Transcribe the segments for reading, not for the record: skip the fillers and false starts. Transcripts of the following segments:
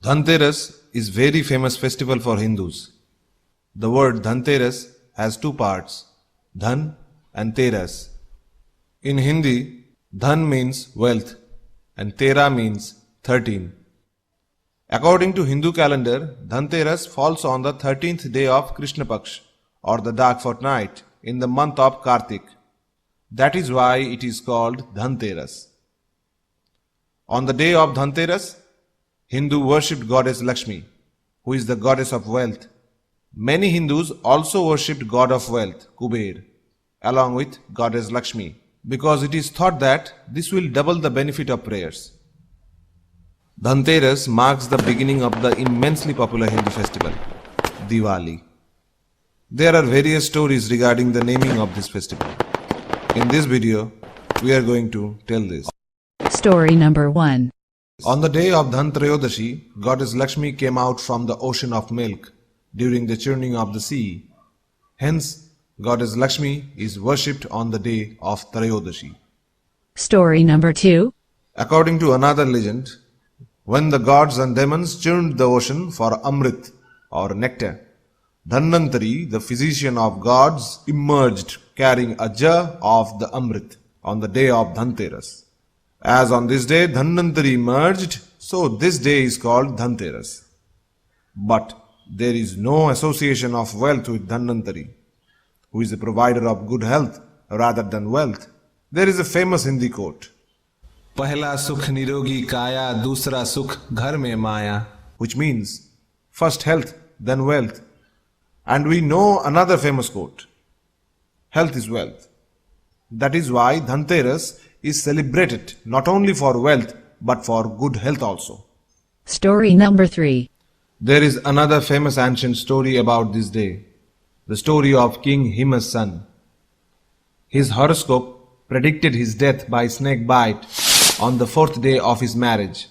Dhanteras is very famous festival for Hindus. The word Dhanteras has two parts, Dhan and Teras. In Hindi, Dhan means wealth and Tera means 13. According to Hindu calendar, Dhanteras falls on the 13th day of Krishna Paksh or the dark fortnight in the month of Kartik. That is why it is called Dhanteras. On the day of Dhanteras, Hindu worshipped goddess Lakshmi, who is the goddess of wealth. Many Hindus also worshipped god of wealth, Kuber, along with goddess Lakshmi, because it is thought that this will double the benefit of prayers. Dhanteras marks the beginning of the immensely popular Hindu festival, Diwali. There are various stories regarding the naming of this festival. In this video, we are going to tell this. Story number 1. On the day of Dhantrayodashi, goddess Lakshmi came out from the ocean of milk during the churning of the sea. Hence, goddess Lakshmi is worshipped on the day of Trayodashi. Story number 2. According to another legend, when the gods and demons churned the ocean for Amrit or nectar, Dhanvantari, the physician of gods, emerged carrying a jar of the Amrit on the day of Dhanteras. As on this day Dhanvantari emerged, so this day is called Dhanteras. But there is no association of wealth with Dhanvantari, who is the provider of good health rather than wealth. There is a famous Hindi quote, "Pahla sukh nirogi kaya, dusra sukh ghar mein maya," which means first health, then wealth. And we know another famous quote, "Health is wealth." That is why Dhanteras is celebrated not only for wealth but for good health also. Story number 3. There is another famous ancient story about this day, the story of King Hima's son. His horoscope predicted his death by snake bite on the 4th day of his marriage.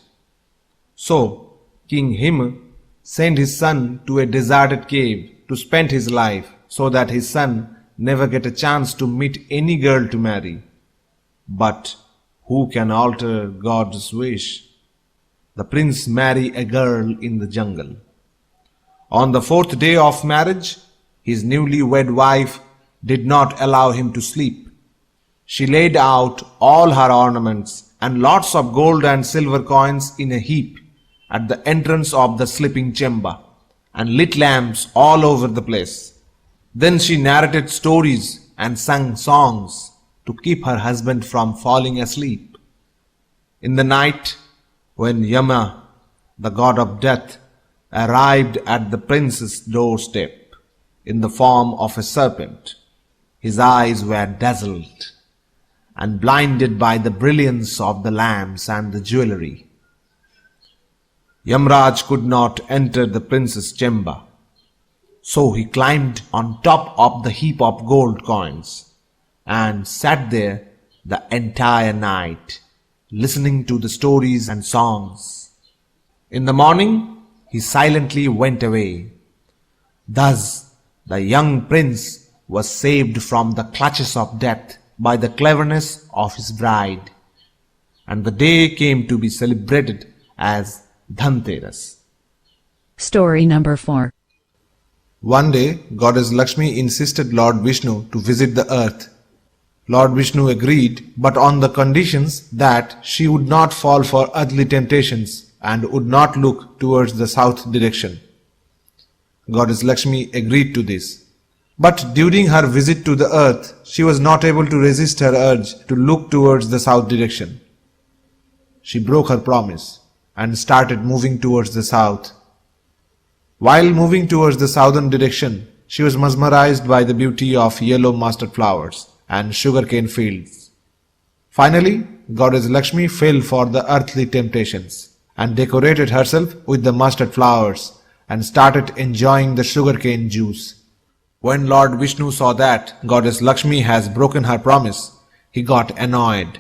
So, King Hima sent his son to a deserted cave to spend his life so that his son never get a chance to meet any girl to marry. But who can alter God's wish? The prince married a girl in the jungle. On the 4th day of marriage, his newly wed wife did not allow him to sleep. She laid out all her ornaments and lots of gold and silver coins in a heap at the entrance of the sleeping chamber and lit lamps all over the place. Then she narrated stories and sang songs to keep her husband from falling asleep. In the night, when Yama, the god of death, arrived at the prince's doorstep in the form of a serpent, his eyes were dazzled and blinded by the brilliance of the lamps and the jewelry. Yamraj could not enter the prince's chamber, so he climbed on top of the heap of gold coins and sat there the entire night, listening to the stories and songs. In the morning, he silently went away. Thus, the young prince was saved from the clutches of death by the cleverness of his bride, and the day came to be celebrated as Dhanteras. Story number 4. One day, goddess Lakshmi insisted Lord Vishnu to visit the earth. Lord Vishnu agreed, but on the conditions that she would not fall for earthly temptations and would not look towards the south direction. Goddess Lakshmi agreed to this. But during her visit to the earth, she was not able to resist her urge to look towards the south direction. She broke her promise and started moving towards the south. While moving towards the southern direction, she was mesmerized by the beauty of yellow mustard flowers and sugarcane fields. Finally, goddess Lakshmi fell for the earthly temptations and decorated herself with the mustard flowers and started enjoying the sugarcane juice. When Lord Vishnu saw that goddess Lakshmi has broken her promise, he got annoyed